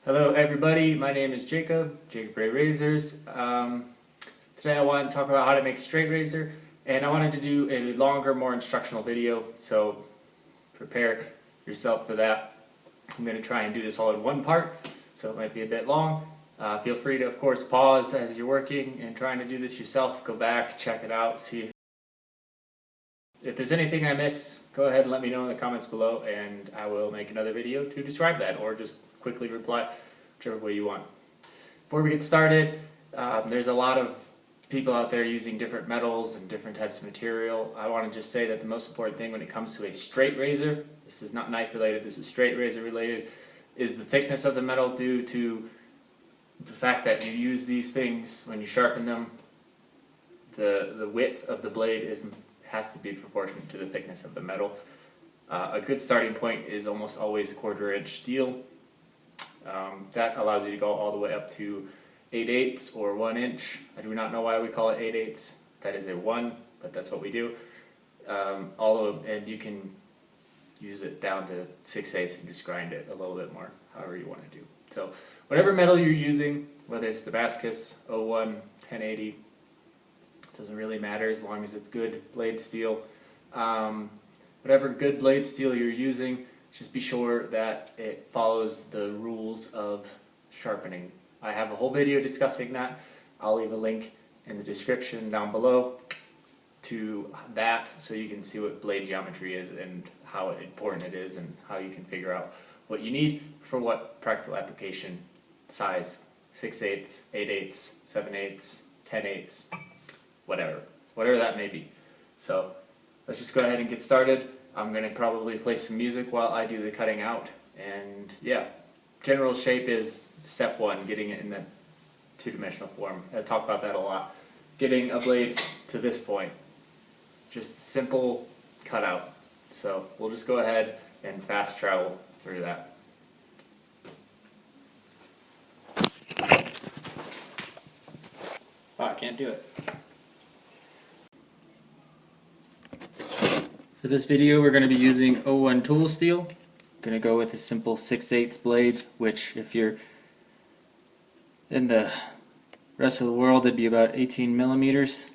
Hello everybody, my name is Jacob Ray Razors. Today I want to talk about how to make a straight razor, and I wanted to do a longer, more instructional video, so prepare yourself for that. I'm going to try and do this all in one part, so it might be a bit long. Feel free to, of course, pause as you're working and trying to do this yourself. Go back, check it out, see if there's anything I miss. Go ahead and let me know in the comments below, and I will make another video to describe that, or just quickly reply, whichever way you want. Before we get started, there's a lot of people out there using different metals and different types of material. I want to just say that the most important thing when it comes to a straight razor, this is not knife related, this is straight razor related, is the thickness of the metal, due to the fact that you use these things when you sharpen them. The width of the blade has to be proportionate to the thickness of the metal. A good starting point is almost always a 1/4 inch steel. That allows you to go all the way up to 8/8 or 1 inch. I do not know why we call it 8/8. That is a 1, but that's what we do. And you can use it down to 6/8 and just grind it a little bit more, however you want to do. So whatever metal you're using, whether it's Damascus, 01, 1080, doesn't really matter as long as it's good blade steel. Whatever good blade steel you're using, just be sure that it follows the rules of sharpening. I have a whole video discussing that. I'll leave a link in the description down below to that, so you can see what blade geometry is and how important it is, and how you can figure out what you need for what practical application size: 6/8, 8/8, 7/8, 10/8, whatever that may be. So let's just go ahead and get started. I'm going to probably play some music while I do the cutting out, and yeah, general shape is step 1, getting it in the 2-dimensional form. I talk about that a lot. Getting a blade to this point, just simple cutout. So we'll just go ahead and fast travel through that. Wow, I can't do it. For this video, we're going to be using 01 tool steel. I'm going to go with a simple 6/8 blade, which if you're in the rest of the world, it'd be about 18 millimeters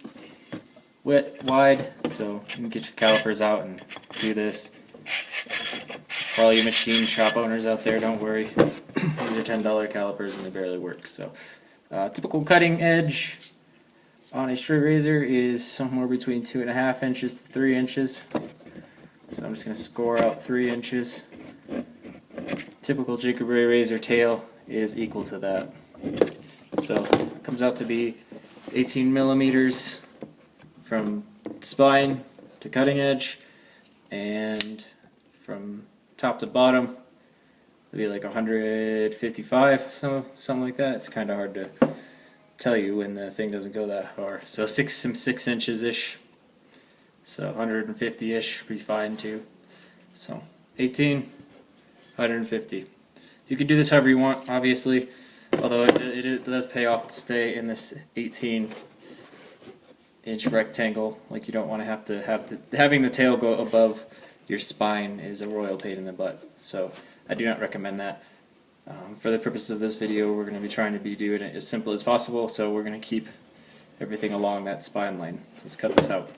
wide. So you can get your calipers out and do this. For all you machine shop owners out there, don't worry. These are $10 calipers and they barely work. So typical cutting edge on a straight razor is somewhere between 2.5 inches to 3 inches. So I'm just going to score out 3 inches. Typical Jacob Ray razor tail is equal to that. So it comes out to be 18 millimeters from spine to cutting edge, and from top to bottom it'll be like 155, something like that. It's kind of hard to tell you when the thing doesn't go that far. So 6 inches ish. So 150-ish would be fine too. So 18, 150. You can do this however you want, obviously, although it does pay off to stay in this 18-inch rectangle. Like, you don't want to have having the tail go above your spine is a royal pain in the butt. So I do not recommend that. For the purpose of this video, we're going to be trying to be doing it as simple as possible, so we're going to keep everything along that spine line. Let's cut this out.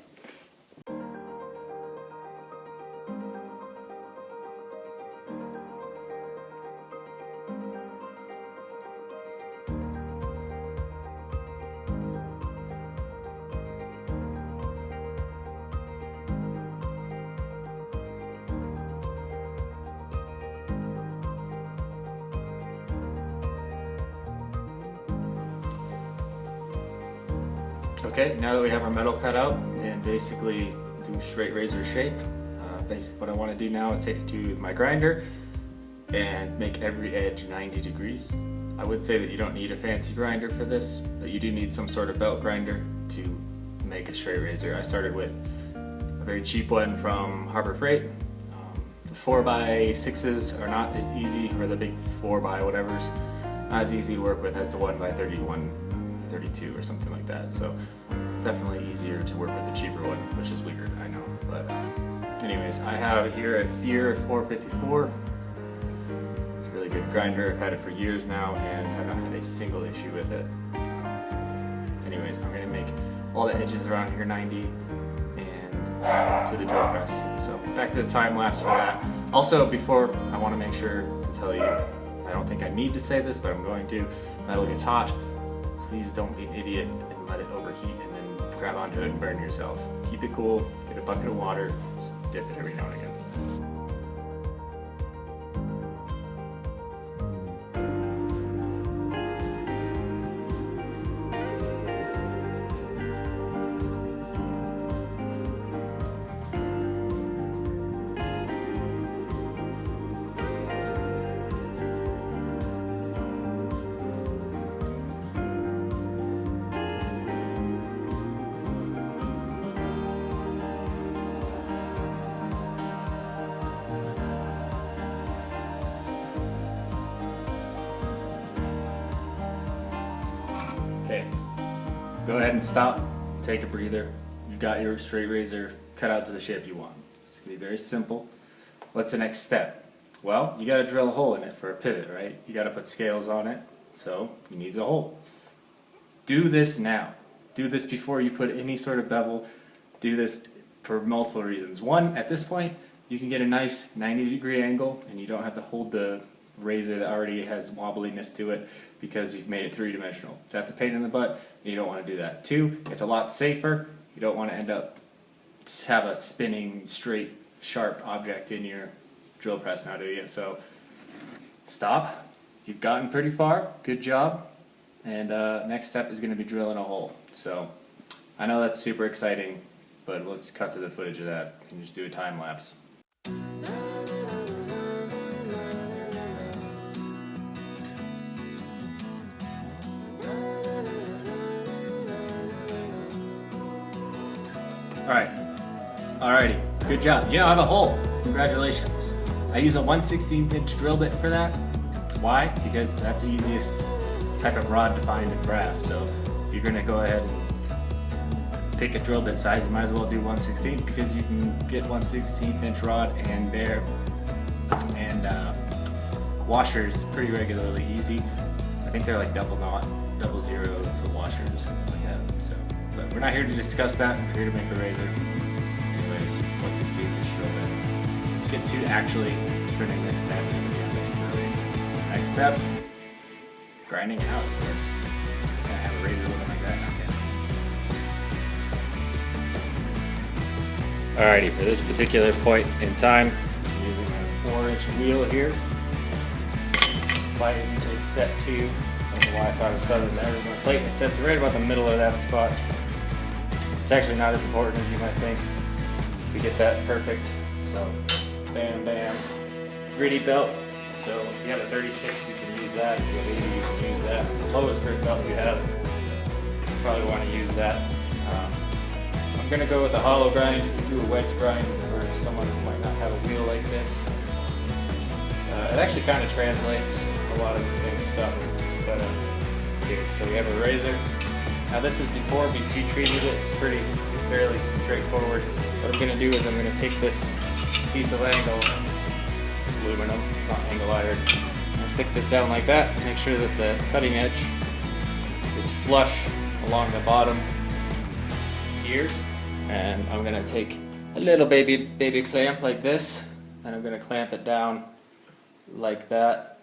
Okay, now that we have our metal cut out and basically do straight razor shape, basically what I want to do now is take it to my grinder and make every edge 90 degrees. I would say that you don't need a fancy grinder for this, but you do need some sort of belt grinder to make a straight razor. I started with a very cheap one from Harbor Freight. The 4x6s are not as easy, or the big 4x whatever's not as easy to work with as the 1x31. 32 or something like that, so definitely easier to work with the cheaper one, which is weird, I know, but anyways, I have here a Fear 454. It's a really good grinder. I've had it for years now and have not had a single issue with it. Anyways, I'm gonna make all the edges around here 90 and to the drill press. So back to the time lapse for that. Also, before, I want to make sure to tell you, I don't think I need to say this, but I'm going to. Metal gets hot. Please don't be an idiot and let it overheat and then grab onto it and burn yourself. Keep it cool, get a bucket of water, just dip it every now and again. Okay, go ahead and stop, take a breather. You've got your straight razor cut out to the shape you want. It's gonna be very simple. What's the next step? Well, you gotta drill a hole in it for a pivot, right? You gotta put scales on it, so it needs a hole. Do this now. Do this before you put any sort of bevel. Do this for multiple reasons. One, at this point, you can get a nice 90-degree angle and you don't have to hold the razor that already has wobbliness to it because you've made it three-dimensional. That's a pain in the butt, and you don't want to do that. Two, it's a lot safer. You don't want to end up have a spinning, straight, sharp object in your drill press now, do you? So stop. You've gotten pretty far. Good job. And next step is going to be drilling a hole. So I know that's super exciting, but let's cut to the footage of that and just do a time lapse. Alrighty, good job. You now have a hole. Congratulations. I use a 1/16 inch drill bit for that. Why? Because that's the easiest type of rod to find in brass. So if you're gonna go ahead and pick a drill bit size, you might as well do 1/16 because you can get 1/16 inch rod and washers pretty regularly easy. I think they're like double knot, 00 for washers or something like that. So, but we're not here to discuss that. We're here to make a razor. Anyways, 1/16 inch drill bit. Let's get to actually turning this bad into the end. Next step, grinding it out. Of course, you can't have a razor looking like that. Okay. Alrighty, for this particular point in time, I'm using a 4-inch wheel here. Plate is set to, I don't know why I started southern there, but my plate is set to right about the middle of that spot. It's actually not as important as you might think to get that perfect. So, bam, bam. Gritty belt. So if you have a 36, you can use that. If you have 80, you can use that. The lowest grit belt you have, you probably want to use that. I'm going to go with a hollow grind. You can do a wedge grind for someone who might not have a wheel like this. It actually kind of translates a lot of the same stuff that here. So we have a razor. Now this is before we pre-treated it. It's fairly straightforward. What I'm going to do is I'm going to take this piece of angle aluminum, it's not angle iron. I'm going to stick this down like that. Make sure that the cutting edge is flush along the bottom here. And I'm going to take a little baby clamp like this, and I'm going to clamp it down like that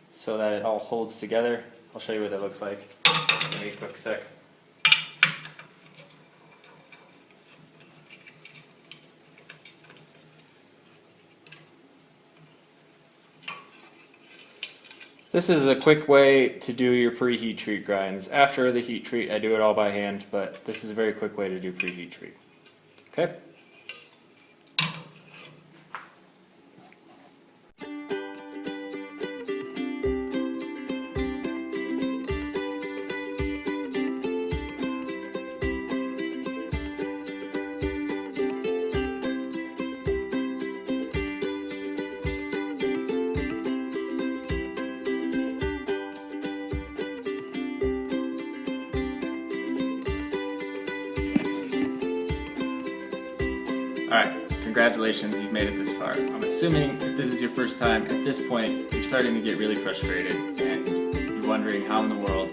so that it all holds together. I'll show you what that looks like. Give me a quick sec. This is a quick way to do your pre-heat treat grinds. After the heat treat, I do it all by hand, but this is a very quick way to do pre-heat treat. Okay? congratulations, you've made it this far. I'm assuming if this is your first time, at this point, you're starting to get really frustrated and you're wondering how in the world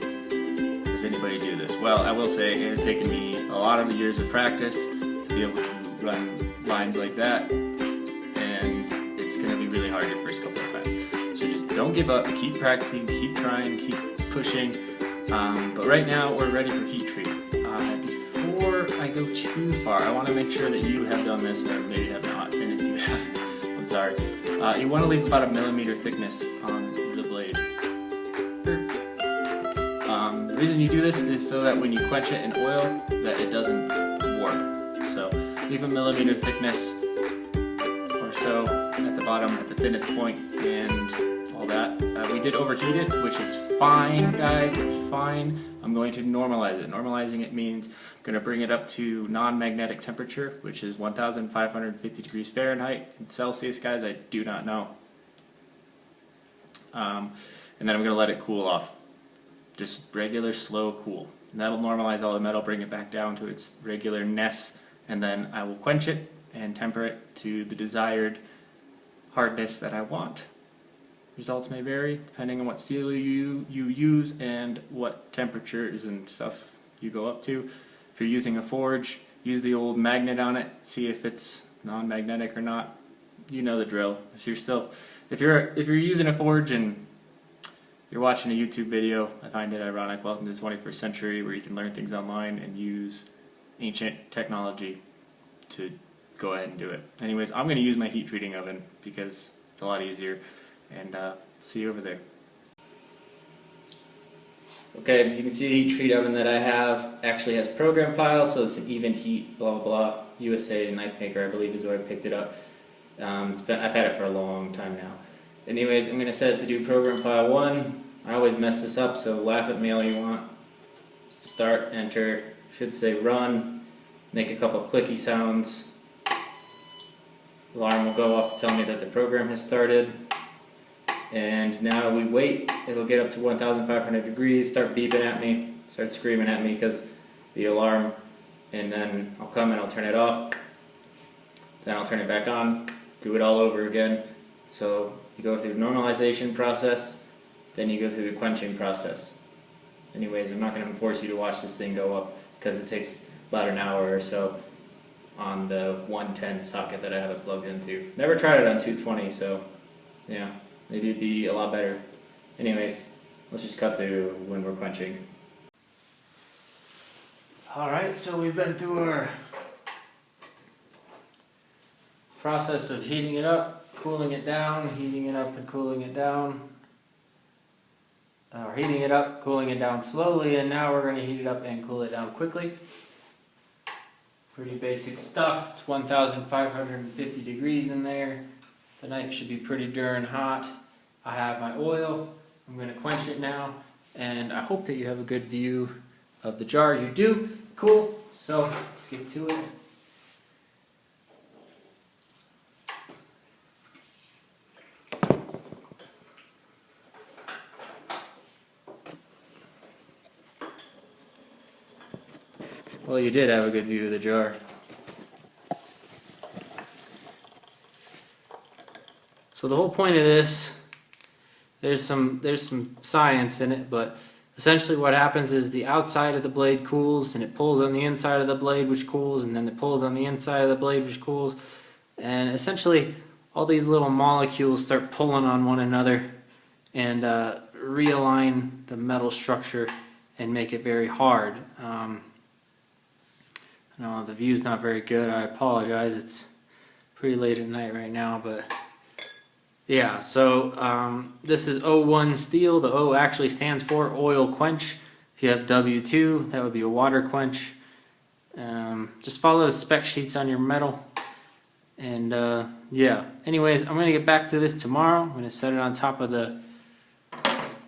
does anybody do this? Well, I will say it has taken me a lot of years of practice to be able to run lines like that, and it's going to be really hard your first couple of times. So just don't give up, keep practicing, keep trying, keep pushing. But right now we're ready for heat treat. Before I go too far, I want to make sure that you have done this, or maybe have not, and if you have, I'm sorry. You want to leave about 1 millimeter thickness on the blade. The reason you do this is so that when you quench it in oil, that it doesn't warp. So leave 1 millimeter thickness or so at the bottom, at the thinnest point, and all that. We did overheat it, which is fine, guys, it's fine. I'm going to normalize it. Normalizing it means I'm going to bring it up to non-magnetic temperature, which is 1,550 degrees Fahrenheit. In Celsius, guys, I do not know. And then I'm going to let it cool off. Just regular, slow cool. And that'll normalize all the metal, bring it back down to its regularness, and then I will quench it and temper it to the desired hardness that I want. Results may vary depending on what steel you use and what temperatures and stuff you go up to. If you're using a forge, use the old magnet on it, see if it's non-magnetic or not. You know the drill. If you're using a forge and you're watching a YouTube video, I find it ironic. Welcome to the 21st century where you can learn things online and use ancient technology to go ahead and do it. Anyways, I'm going to use my heat treating oven because it's a lot easier, and see you over there. Okay, you can see the heat treat oven that I have actually has program files, so it's an even heat, blah blah blah. USA Knife Maker, I believe, is where I picked it up. I've had it for a long time now. Anyways, I'm going to set it to do program file 1. I always mess this up, so laugh at me all you want. Start, enter, should say run, make a couple clicky sounds. Alarm will go off to tell me that the program has started. And now we wait. It'll get up to 1,500 degrees, start beeping at me, start screaming at me because the alarm, and then I'll come and I'll turn it off. Then I'll turn it back on, do it all over again. So you go through the normalization process, then you go through the quenching process. Anyways, I'm not going to force you to watch this thing go up because it takes about an hour or so on the 110 socket that I have it plugged into. Never tried it on 220, so yeah, maybe it'd be a lot better. Anyways, let's just cut to when we're quenching. Alright, so we've been through our process of heating it up, cooling it down, heating it up and cooling it down. Or heating it up, cooling it down slowly, and now we're going to heat it up and cool it down quickly. Pretty basic stuff. It's 1,550 degrees in there. The knife should be pretty darn hot. I have my oil. I'm going to quench it now, and I hope that you have a good view of the jar. You do? Cool. So let's get to it. Well, you did have a good view of the jar. So the whole point of this, there's some science in it, but essentially what happens is the outside of the blade cools and it pulls on the inside of the blade, which cools, and then it pulls on the inside of the blade, which cools, and essentially all these little molecules start pulling on one another and realign the metal structure and make it very hard. No, the view's not very good. I apologize. It's pretty late at night right now, but yeah. So this is O1 steel. The O actually stands for oil quench. If you have W2, that would be a water quench. Just follow the spec sheets on your metal, and yeah. Anyways, I'm gonna get back to this tomorrow. I'm gonna set it on top of the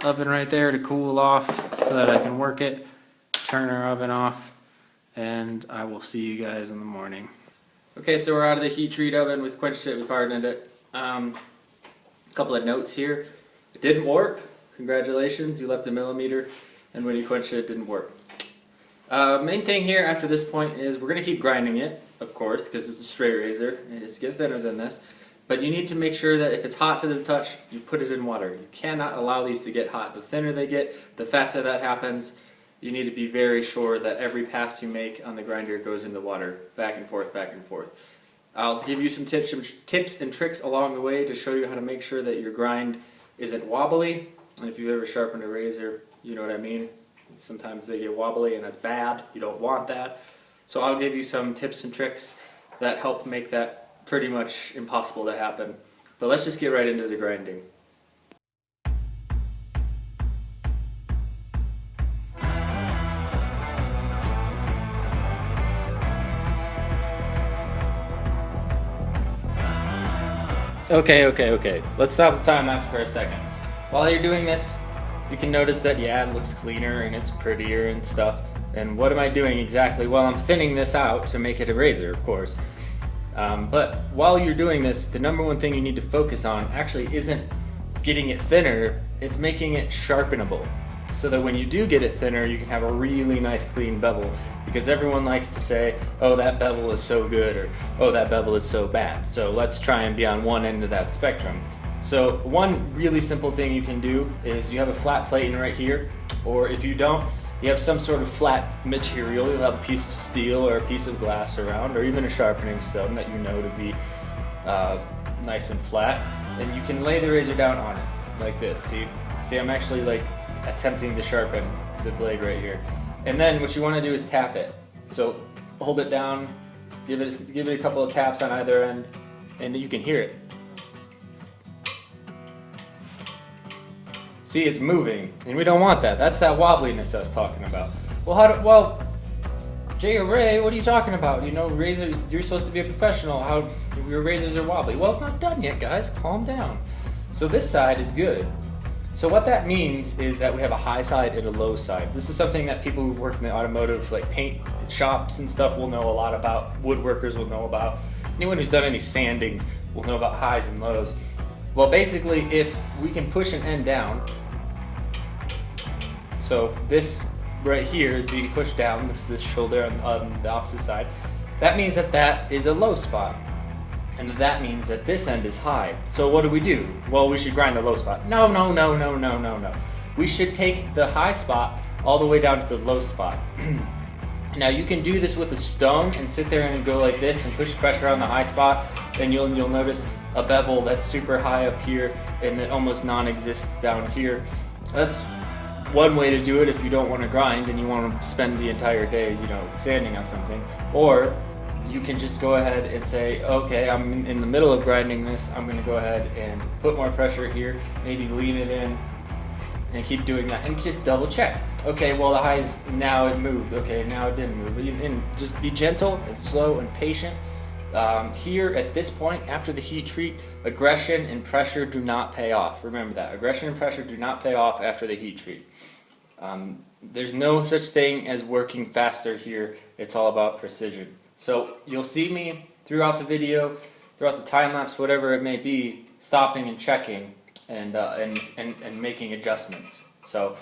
oven right there to cool off, so that I can work it. Turn our oven off. And I will see you guys in the morning. Okay, so we're out of the heat treat oven. We've quenched it, we've hardened it. A couple of notes here. It didn't warp. Congratulations, you left 1 millimeter. And when you quenched it, it didn't warp. Main thing here after this point is we're going to keep grinding it. of course, because it's a straight razor, and it's get thinner than this. But you need to make sure that if it's hot to the touch, you put it in water. You cannot allow these to get hot. The thinner they get, the faster that happens. You need to be very sure that every pass you make on the grinder goes into water, back and forth, back and forth. I'll give you some tips and tricks along the way to show you how to make sure that your grind isn't wobbly. And if you've ever sharpened a razor, you know what I mean. Sometimes they get wobbly and that's bad. You don't want that. So I'll give you some tips and tricks that help make that pretty much impossible to happen. But let's just get right into the grinding. Okay. Let's stop the time lapse for a second. While you're doing this, you can notice that, yeah, it looks cleaner and it's prettier and stuff. And what am I doing exactly? Well, I'm thinning this out to make it a razor, of course. But while you're doing this, the number one thing you need to focus on actually isn't getting it thinner, it's making it sharpenable. So that when you do get it thinner, you can have a really nice clean bevel. Because everyone likes to say, oh, that bevel is so good, or oh, that bevel is so bad. So let's try and be on one end of that spectrum. So one really simple thing you can do is you have a flat plate right here, or if you don't, you have some sort of flat material. You'll have a piece of steel or a piece of glass around, or even a sharpening stone that you know to be nice and flat. And you can lay the razor down on it like this. See, I'm actually like attempting to sharpen the blade right here. And then what you want to do is tap it. So hold it down, give it a couple of taps on either end, and you can hear it. See, it's moving, and we don't want that. That's that wobbliness I was talking about. Well, Jay or Ray, what are you talking about? You know, razor, you're supposed to be a professional. How your razors are wobbly? Well, it's not done yet, guys. Calm down. So this side is good. So what that means is that we have a high side and a low side. This is something that people who work in the automotive, like paint shops and stuff, will know a lot about. Woodworkers will know about. Anyone who's done any sanding will know about highs and lows. Well, basically, if we can push an end down, so this right here is being pushed down, this is the shoulder on the opposite side, that means that that is a low spot. And that means that this end is high. So what do? Well, we should grind the low spot. No. We should take the high spot all the way down to the low spot. Now you can do this with a stone and sit there and go like this and push pressure on the high spot, and you'll notice a bevel that's super high up here and that almost non-exists down here. That's one way to do it if you don't want to grind and you want to spend the entire day, sanding on something. Or you can just go ahead and say, okay, I'm in the middle of grinding this, I'm going to go ahead and put more pressure here, maybe lean it in, and keep doing that, and just double check. Okay, well the highs, now it moved, okay, now it didn't move. And just be gentle and slow and patient. Here at this point, after the heat treat, aggression and pressure do not pay off. Remember that. Aggression and pressure do not pay off after the heat treat. There's no such thing as working faster here. It's all about precision. So you'll see me throughout the video, throughout the time lapse, whatever it may be, stopping and checking and making adjustments. So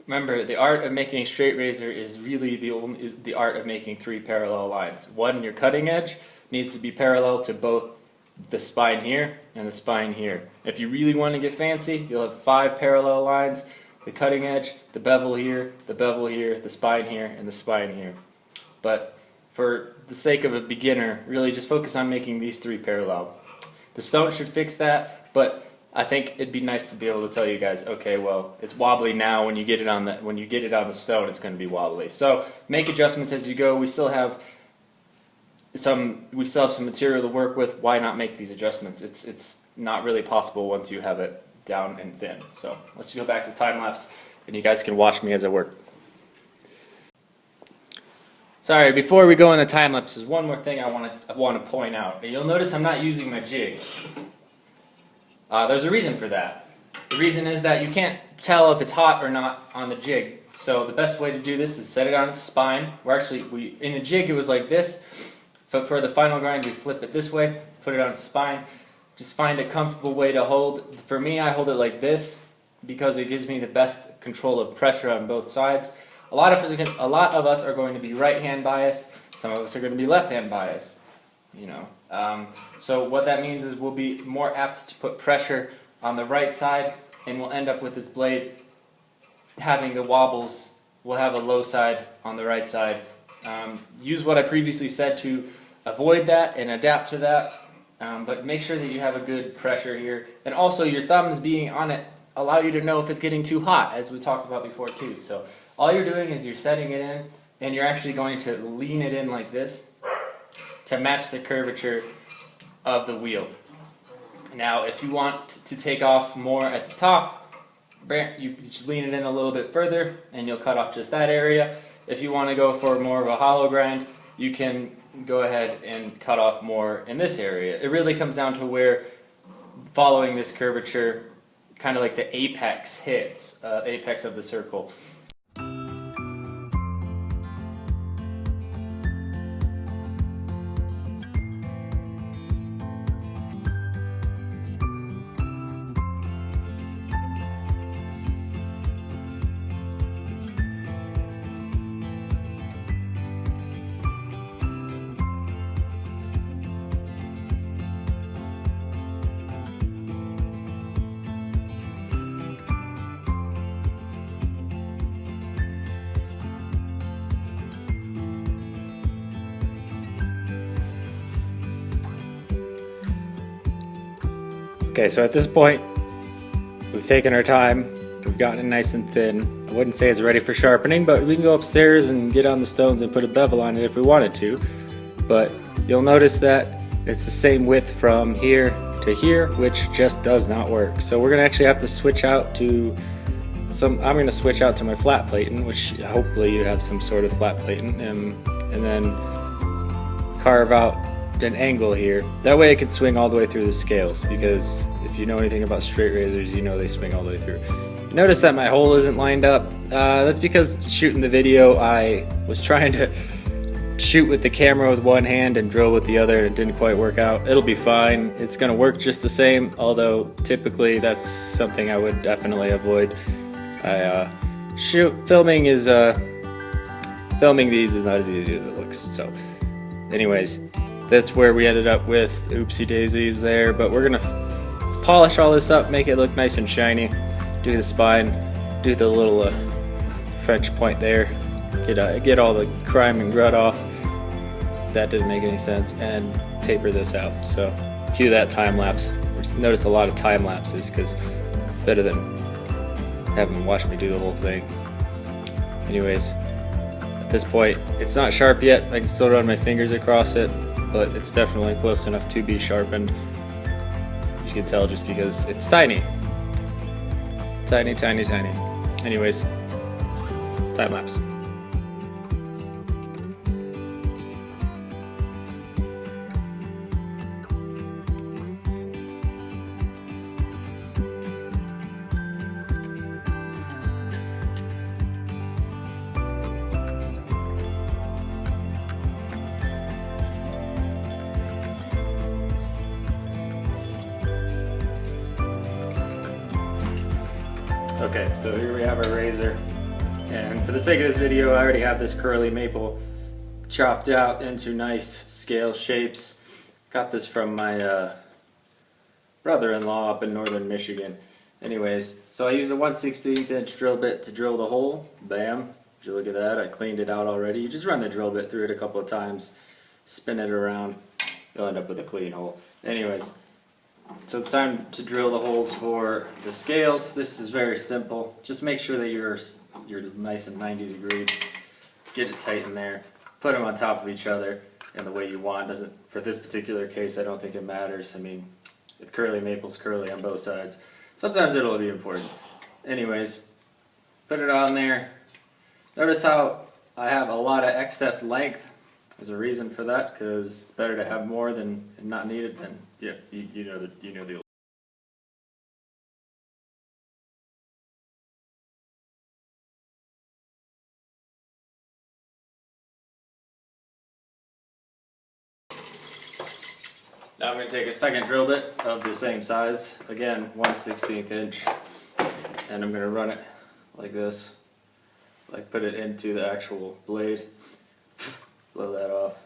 remember, the art of making a straight razor is really the art of making 3 parallel lines. One, your cutting edge needs to be parallel to both the spine here and the spine here. If you really want to get fancy, you'll have 5 parallel lines: the cutting edge, the bevel here, the spine here, and the spine here. But for the sake of a beginner, really just focus on making these 3 parallel. The stone should fix that, but I think it'd be nice to be able to tell you guys, okay, well, it's wobbly now. When you get it on the stone, it's going to be wobbly. So make adjustments as you go. We still have some material to work with. Why not make these adjustments? It's not really possible once you have it down and thin. So let's go back to time lapse, and you guys can watch me as I work. Sorry, before we go in the time lapse, there's one more thing I want to point out. You'll notice I'm not using my jig. There's a reason for that. The reason is that you can't tell if it's hot or not on the jig. So the best way to do this is set it on its spine. In the jig it was like this. For the final grind, we flip it this way, put it on its spine. Just find a comfortable way to hold. For me, I hold it like this because it gives me the best control of pressure on both sides. A lot of us are going to be right hand biased. Some of us are going to be left hand biased. you know. So what that means is we'll be more apt to put pressure on the right side, and we'll end up with this blade having the wobbles. We'll have a low side on the right side. Use what I previously said to avoid that and adapt to that, but make sure that you have a good pressure here, and also your thumbs being on it allow you to know if it's getting too hot, as we talked about before too. So all you're doing is you're setting it in, and you're actually going to lean it in like this to match the curvature of the wheel. Now if you want to take off more at the top, you just lean it in a little bit further and you'll cut off just that area. If you want to go for more of a hollow grind, you can go ahead and cut off more in this area. It really comes down to where, following this curvature, kind of like the apex hits, apex of the circle. Okay, so at this point, we've taken our time, we've gotten it nice and thin. I wouldn't say it's ready for sharpening, but we can go upstairs and get on the stones and put a bevel on it if we wanted to. But you'll notice that it's the same width from here to here, which just does not work. So we're gonna actually have to switch out to I'm gonna switch out to my flat plating, which hopefully you have some sort of flat plating, and then carve out an angle here. That way it can swing all the way through the scales, because if you know anything about straight razors, you know they swing all the way through. Notice that my hole isn't lined up. That's because shooting the video, I was trying to shoot with the camera with one hand and drill with the other, and it didn't quite work out. It'll be fine. It's gonna work just the same, although typically that's something I would definitely avoid. Filming these is not as easy as it looks. So anyways, that's where we ended up with oopsie daisies there, but we're gonna polish all this up, make it look nice and shiny, do the spine, do the little French point there, get all the crime and grud off. That didn't make any sense, and taper this out. So cue that time lapse. Notice a lot of time lapses because it's better than having watched me do the whole thing. Anyways, at this point, it's not sharp yet. I can still run my fingers across it, but it's definitely close enough to be sharpened. You can tell just because it's tiny. Tiny, tiny, tiny. Anyways, time lapse. Okay, so here we have our razor, and for the sake of this video, I already have this curly maple chopped out into nice scale shapes. Got this from my brother-in-law up in northern Michigan. Anyways, so I used a 1/16 inch drill bit to drill the hole. Bam! Did you look at that? I cleaned it out already. You just run the drill bit through it a couple of times, spin it around, you'll end up with a clean hole. Anyways, so it's time to drill the holes for the scales. This is very simple. Just make sure that you're nice and 90 degree. Get it tight in there. Put them on top of each other in the way you want. For this particular case, I don't think it matters. I mean, with curly maples, curly on both sides. Sometimes it'll be important. Anyways, put it on there. Notice how I have a lot of excess length. There's a reason for that, because it's better to have more than not need it than, yeah, you know the Now I'm going to take a second drill bit of the same size, again 1/16 inch, and I'm going to run it like this, like put it into the actual blade, blow that off,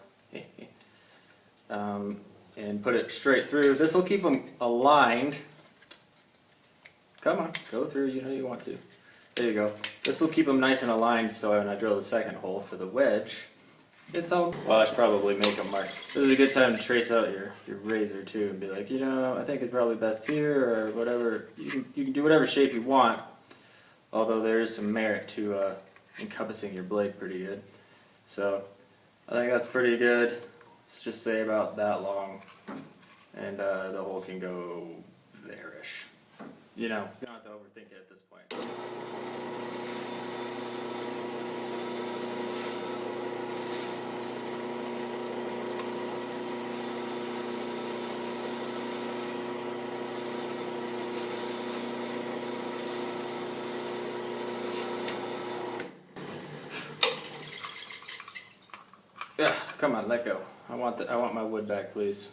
and put it straight through. This will keep them aligned. Come on, go through, you know you want to. There you go. This will keep them nice and aligned, so when I drill the second hole for the wedge, it's all... Well, I should probably make a mark. This is a good time to trace out your razor too and be like, you know, I think it's probably best here or whatever. You can do whatever shape you want, although there is some merit to encompassing your blade pretty good. So I think that's pretty good. Let's just say about that long, and the hole can go there-ish. You know, you don't have to overthink it at this point. Ugh, come on, let go. I want my wood back, please.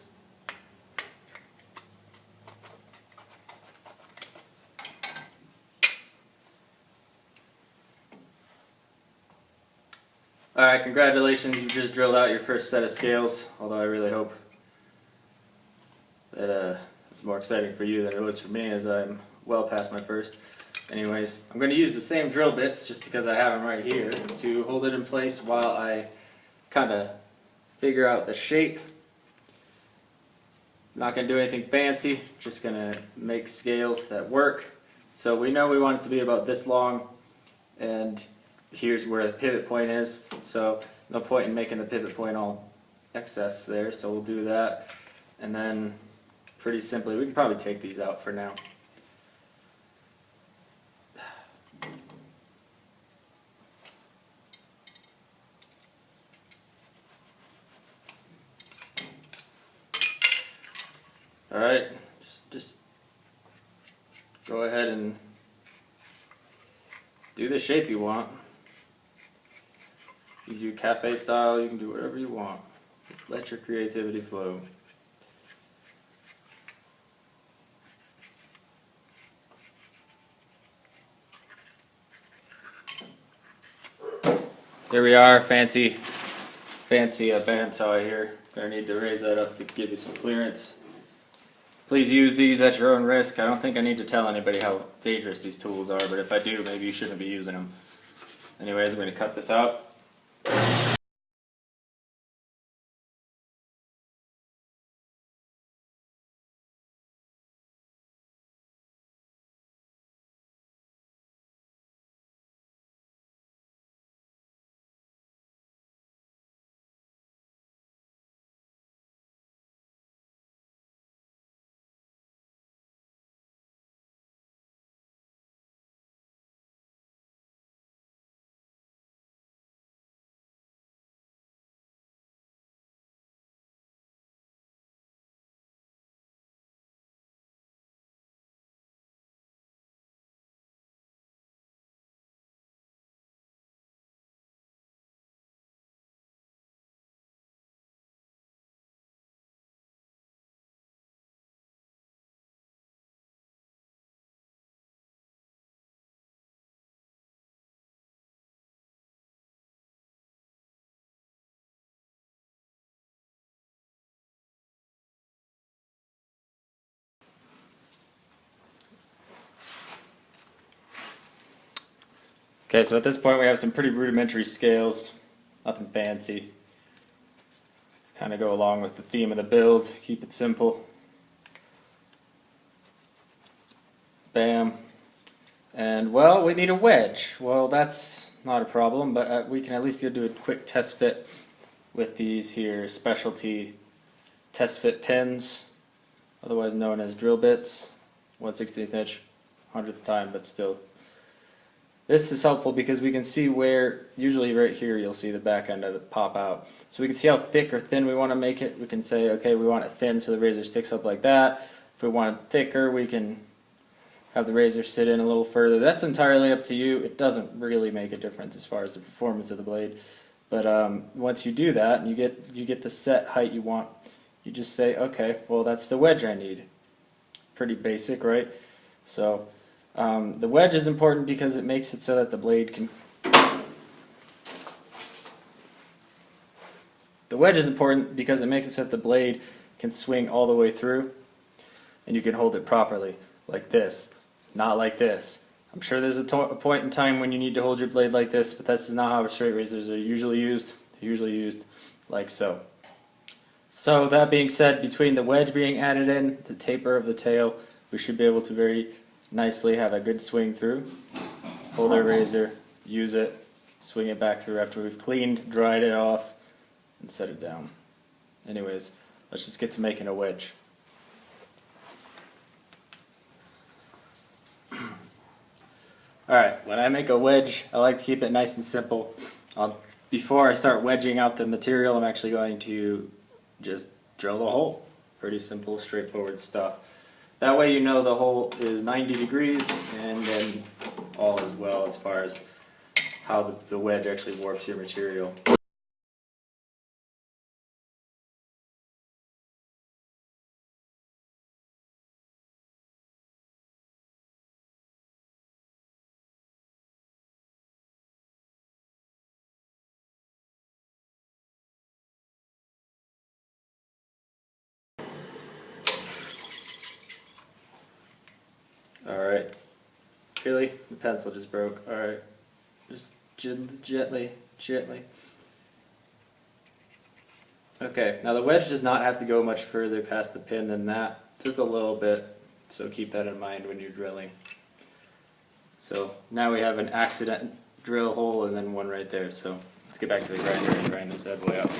Alright, congratulations, you just drilled out your first set of scales, although I really hope that it's more exciting for you than it was for me, as I'm well past my first. Anyways, I'm going to use the same drill bits, just because I have them right here, to hold it in place while I kind of figure out the shape. Not going to do anything fancy, just going to make scales that work. So we know we want it to be about this long, and here's where the pivot point is, so no point in making the pivot point all excess there, so we'll do that. And then pretty simply, we can probably take these out for now. Alright, just go ahead and do the shape you want. You can do cafe style, you can do whatever you want. Let your creativity flow. There we are, fancy bandsaw here. Gonna need to raise that up to give you some clearance. Please use these at your own risk. I don't think I need to tell anybody how dangerous these tools are, but if I do, maybe you shouldn't be using them. Anyways, I'm going to cut this out. Okay, so at this point we have some pretty rudimentary scales, nothing fancy. Just kind of go along with the theme of the build, keep it simple. Bam. And well, we need a wedge. Well, that's not a problem, but we can at least do a quick test fit with these here specialty test fit pins, otherwise known as drill bits. 1/16 inch, 100th time, but still. This is helpful because we can see where, usually right here you'll see the back end of it pop out. So we can see how thick or thin we want to make it. We can say, okay, we want it thin so the razor sticks up like that. If we want it thicker, we can have the razor sit in a little further. That's entirely up to you. It doesn't really make a difference as far as the performance of the blade. But once you do that and you get the set height you want, you just say, okay, well that's the wedge I need. Pretty basic, right? So the wedge is important because it makes it so that the The wedge is important because it makes it so that the blade can swing all the way through and you can hold it properly, like this, not like this. I'm sure there's a point in time when you need to hold your blade like this, but this is not how straight razors are usually used. They're usually used like so. So that being said, between the wedge being added in, the taper of the tail, we should be able to very nicely have a good swing through. Hold our razor, use it, swing it back through after we've cleaned, dried it off, and set it down. Anyways, let's just get to making a wedge. Alright, when I make a wedge, I like to keep it nice and simple. Before I start wedging out the material, I'm actually going to just drill the hole. Pretty simple, straightforward stuff. That way you know the hole is 90 degrees and then all is well as far as how the wedge actually warps your material. Alright, really? The pencil just broke. Alright, just gently. Okay, now the wedge does not have to go much further past the pin than that, just a little bit, so keep that in mind when you're drilling. So now we have an accident drill hole and then one right there, so let's get back to the grinder and grind this bad boy up.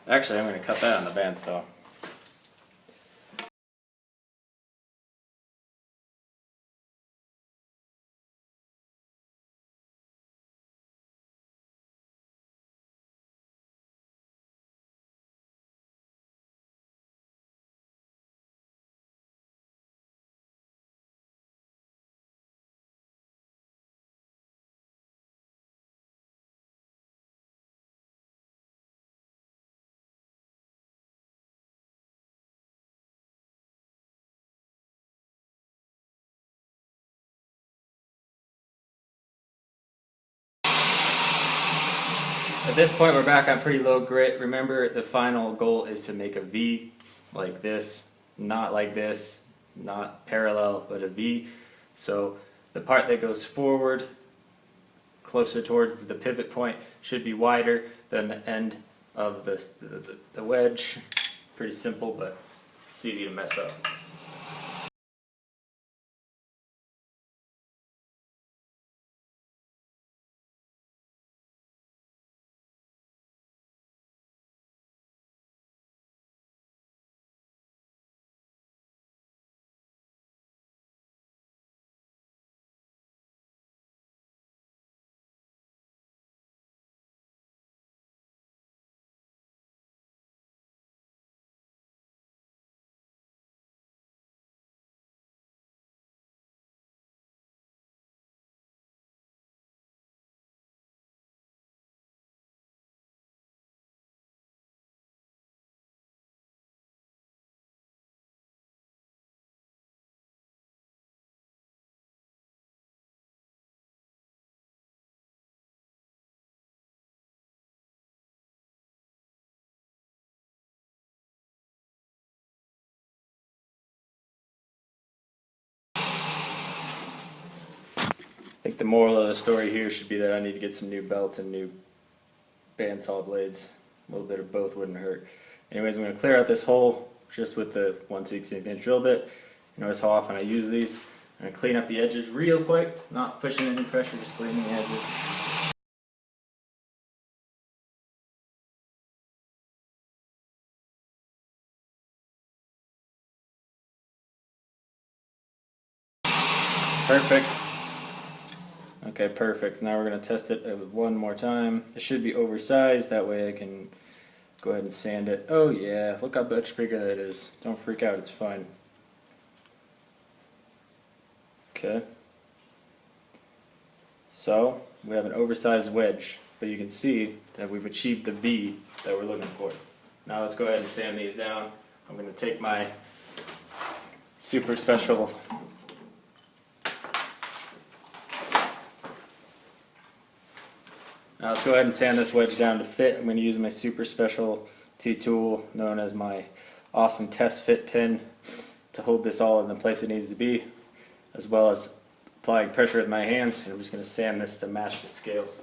Actually, I'm going to cut that on the bandsaw. At this point we're back on pretty low grit. Remember, the final goal is to make a V like this, not like this, not parallel, but a V. So the part that goes forward closer towards the pivot point should be wider than the end of the wedge. Pretty simple, but it's easy to mess up. I think the moral of the story here should be that I need to get some new belts and new bandsaw blades. A little bit of both wouldn't hurt. Anyways, I'm going to clear out this hole just with the 1/16 inch drill bit. You notice how often I use these. I'm going to clean up the edges real quick, not pushing any pressure, just cleaning the edges. Perfect. Okay, perfect. Now we're going to test it one more time. It should be oversized, that way I can go ahead and sand it. Oh yeah, look how much bigger that is. Don't freak out, it's fine. Okay. So, we have an oversized wedge, but you can see that we've achieved the V that we're looking for. Now let's go ahead and sand these down. I'm going to take my super special Now let's go ahead and sand this wedge down to fit. I'm going to use my super special T-tool known as my awesome test fit pin to hold this all in the place it needs to be, as well as applying pressure with my hands. And I'm just going to sand this to match the scales.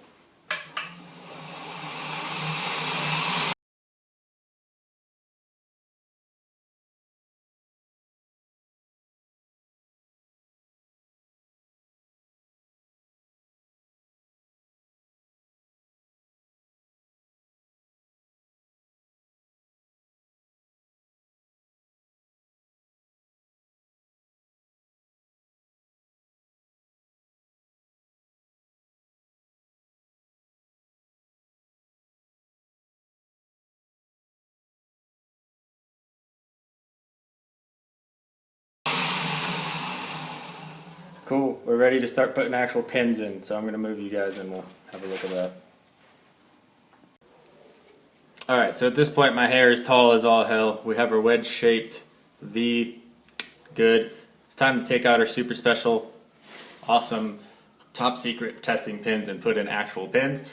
Cool, we're ready to start putting actual pins in, so I'm going to move you guys and we'll have a look at that. Alright, so at this point my hair is tall as all hell. We have our wedge shaped V. Good. It's time to take out our super special, awesome, top secret testing pins and put in actual pins.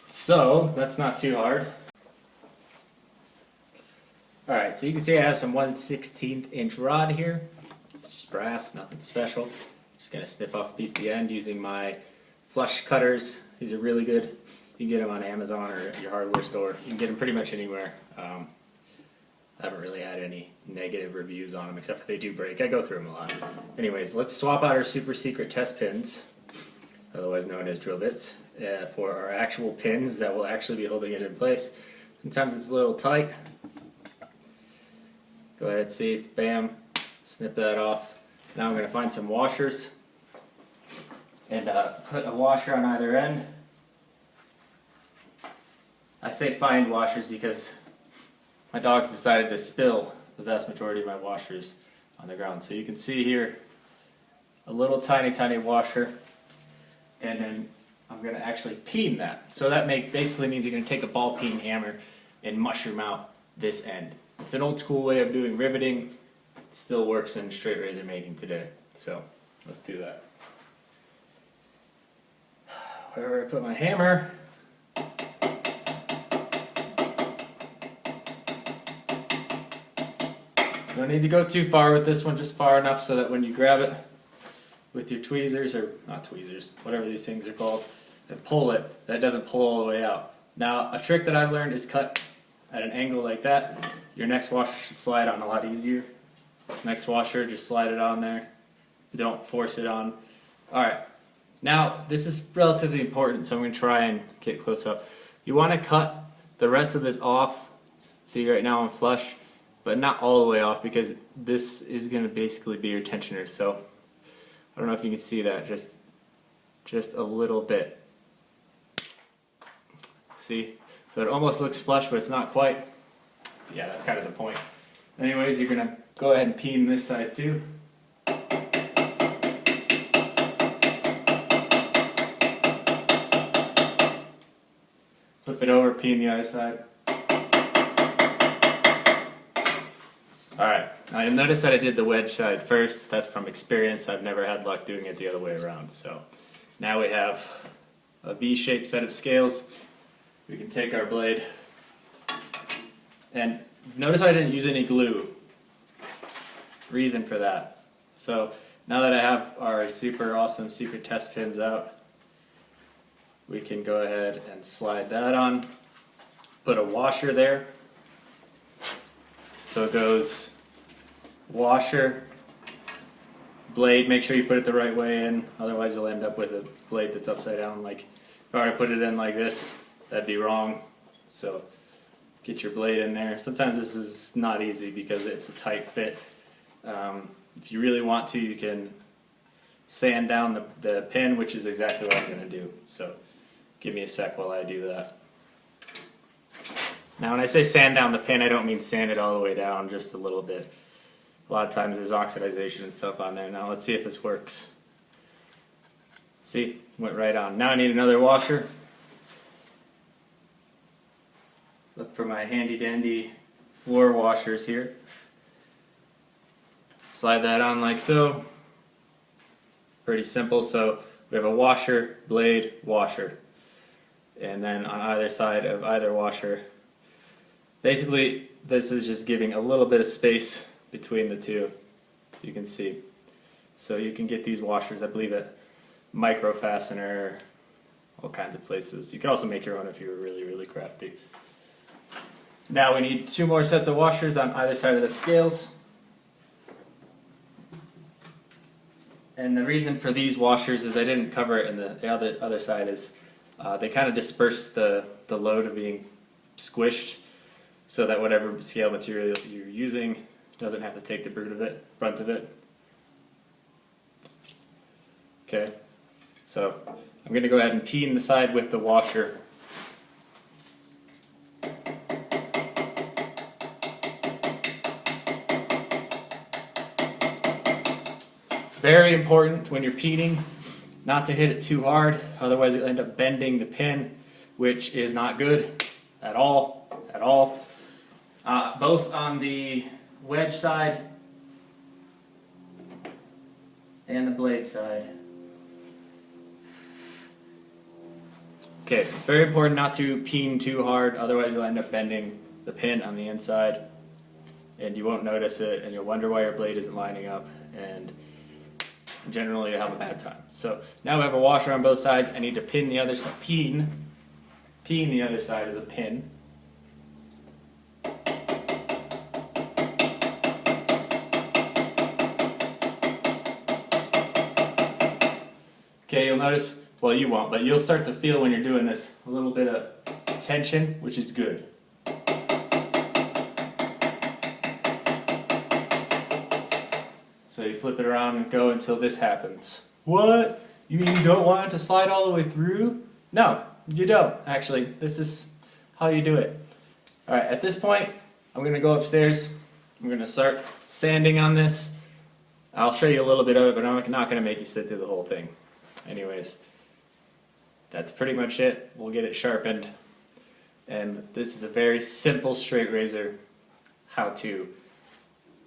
So, that's not too hard. Alright, so you can see I have some 1/16 inch rod here. It's just brass, nothing special. Just going to snip off a piece at the end using my flush cutters. These are really good. You can get them on Amazon or at your hardware store. You can get them pretty much anywhere. I haven't really had any negative reviews on them, except for they do break. I go through them a lot. Anyways, let's swap out our super secret test pins, otherwise known as drill bits, for our actual pins that will actually be holding it in place. Sometimes it's a little tight. Go ahead, see, bam, snip that off. Now I'm going to find some washers and put a washer on either end. I say find washers because my dogs decided to spill the vast majority of my washers on the ground. So you can see here a little tiny washer, and then I'm going to actually peen that. So that basically means you're going to take a ball peen hammer and mushroom out this end. It's an old school way of doing riveting. It still works in straight razor making today. So let's do that. Wherever I put my hammer, don't need to go too far with this one, just far enough so that when you grab it with your tweezers, or not tweezers, whatever these things are called, and pull it, that doesn't pull all the way out. Now, a trick that I've learned is cut at an angle like that. Your next washer should slide on a lot easier. Next washer, just slide it on there. Don't force it on. Alright, now this is relatively important, so I'm going to try and get close up. You want to cut the rest of this off. See, right now I'm flush, but not all the way off, because this is going to basically be your tensioner. So I don't know if you can see that, just a little bit. See? So it almost looks flush, but it's not quite. Yeah, that's kind of the point. Anyways, you're going to go ahead and peen this side too. Flip it over, peen the other side. Alright, now you'll notice that I did the wedge side first. That's from experience. I've never had luck doing it the other way around. So now we have a V-shaped set of scales. We can take our blade, and notice I didn't use any glue. Reason for that. So now that I have our super awesome secret test pins out, we can go ahead and slide that on. Put a washer there. So it goes washer, blade, make sure you put it the right way in, otherwise you'll end up with a blade that's upside down. Like if I were to put it in like this, that'd be wrong. So get your blade in there. Sometimes this is not easy because it's a tight fit. If you really want to, you can sand down the pin, which is exactly what I'm going to do. So give me a sec while I do that. Now when I say sand down the pin, I don't mean sand it all the way down, just a little bit. A lot of times there's oxidization and stuff on there. Now let's see if this works. See, went right on. Now I need another washer. Look for my handy dandy floor washers here. Slide that on like so. Pretty simple. So we have a washer, blade, washer. And then on either side of either washer, Basically, this is just giving a little bit of space between the two, you can see. So you can get these washers, I believe, at Micro Fastener, all kinds of places. You can also make your own if you're really, really crafty. Now we need 2 more sets of washers on either side of the scales. And the reason for these washers is I didn't cover it in the other side is they kind of disperse the load of being squished so that whatever scale material you're using doesn't have to take the brunt of it. Okay, so I'm going to go ahead and peen the side with the washer. Very important when you're peening not to hit it too hard, otherwise you'll end up bending the pin, which is not good at all, both on the wedge side and the blade side. Okay, it's very important not to peen too hard, otherwise you'll end up bending the pin on the inside and you won't notice it and you'll wonder why your blade isn't lining up, and generally you have a bad time. So now we have a washer on both sides. I need to pin the other side, peen the other side of the pin. Okay, you'll notice, well you won't, but you'll start to feel when you're doing this a little bit of tension, which is good. So you flip it around and go until this happens. What? You mean you don't want it to slide all the way through? No, you don't. Actually, this is how you do it. Alright, at this point, I'm going to go upstairs. I'm going to start sanding on this. I'll show you a little bit of it, but I'm not going to make you sit through the whole thing. Anyways, that's pretty much it. We'll get it sharpened. And this is a very simple straight razor how-to.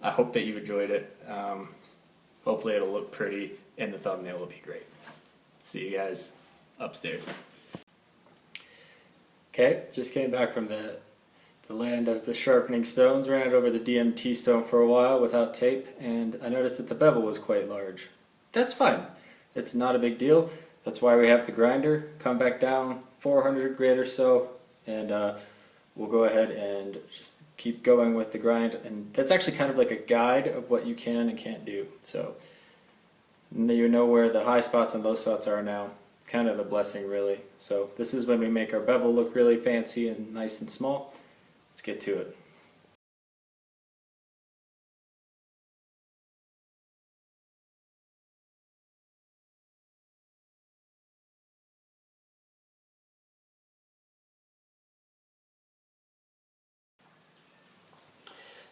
I hope that you enjoyed it. Hopefully it'll look pretty and the thumbnail will be great. See you guys upstairs. Okay, just came back from the land of the sharpening stones. Ran it over the DMT stone for a while without tape, and I noticed that the bevel was quite large. That's fine. It's not a big deal. That's why we have the grinder. Come back down 400 grit or so, and we'll go ahead and just keep going with the grind. And that's actually kind of like a guide of what you can and can't do. So you know where the high spots and low spots are now. Kind of a blessing, really. So this is when we make our bevel look really fancy and nice and small. Let's get to it.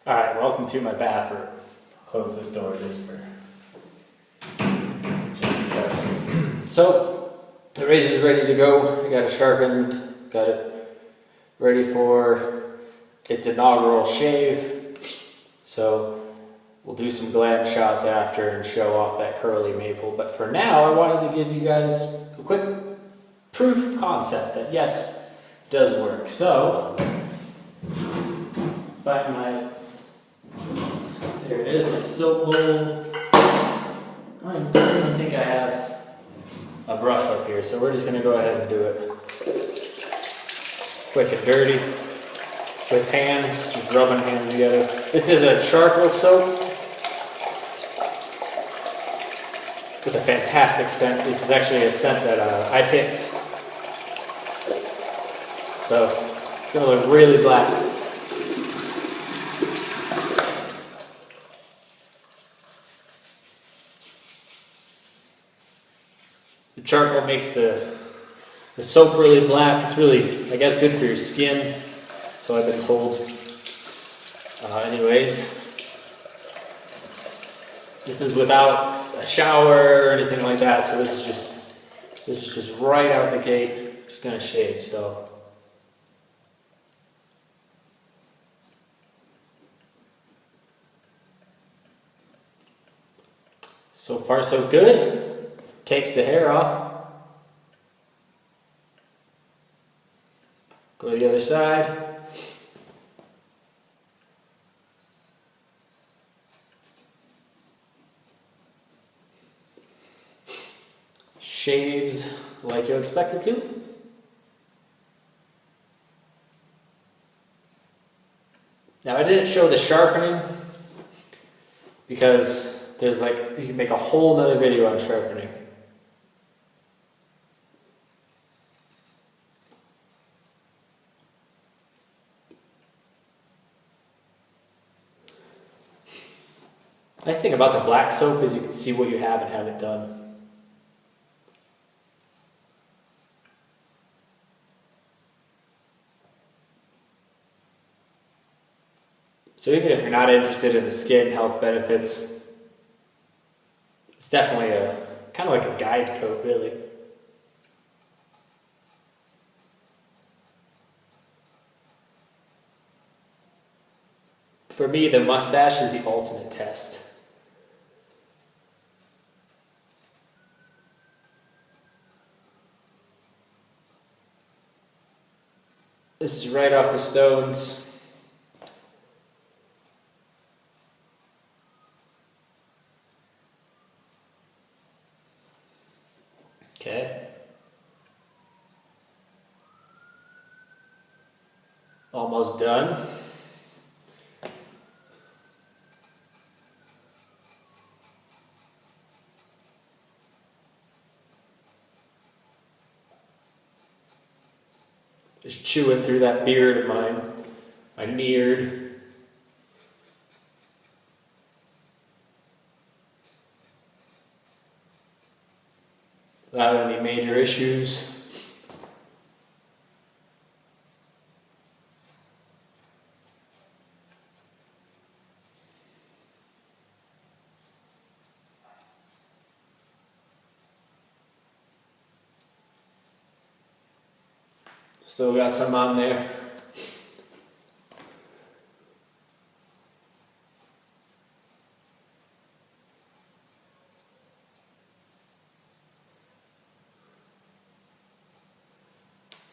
Alright, welcome to my bathroom. I'll close this door just because. So, the razor's ready to go. I got it sharpened, got it ready for its inaugural shave. So, we'll do some glam shots after and show off that curly maple. But for now, I wanted to give you guys a quick proof of concept that yes, it does work. So, find my, there it is, my soap bowl. I don't even think I have a brush up here, so we're just going to go ahead and do it quick and dirty with hands, just rubbing hands together. This is a charcoal soap with a fantastic scent. This is actually a scent that I picked, so it's going to look really black. The charcoal makes the soap really black. It's really, I guess, good for your skin, so I've been told. Anyways, this is without a shower or anything like that, so this is just right out the gate. Just gonna shave. So far so good. Takes the hair off. Go to the other side. shaves like you expect it to. Now I didn't show the sharpening because there's like, you can make a whole nother video on sharpening. Nice thing about the black soap is you can see what you have and haven't done. So even if you're not interested in the skin health benefits, it's definitely a kind of like a guide coat, really. For me, the mustache is the ultimate test. This is right off the stones. Okay. Almost done. Just chewing through that beard of mine, my beard. Without any major issues. Still got some on there.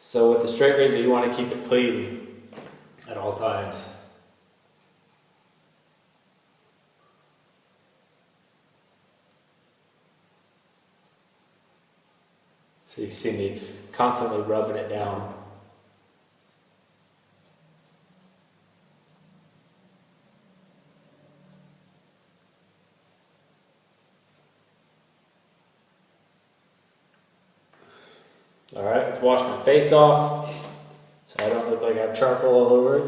So with the straight razor, you want to keep it clean at all times. So you see me constantly rubbing it down. Alright, let's wash my face off so I don't look like I have charcoal all over it.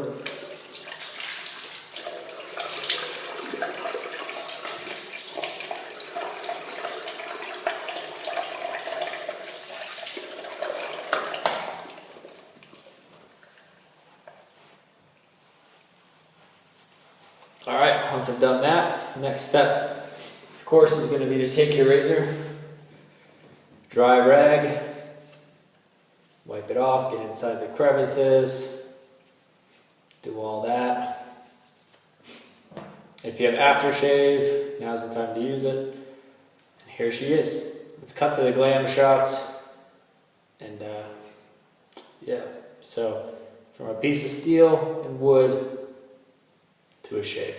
Alright, once I've done that, next step, of course, is going to be to take your razor, dry rag, wipe it off, get inside the crevices, do all that. If you have aftershave, now's the time to use it. And here she is. Let's cut to the glam shots. And yeah, so from a piece of steel and wood to a shave.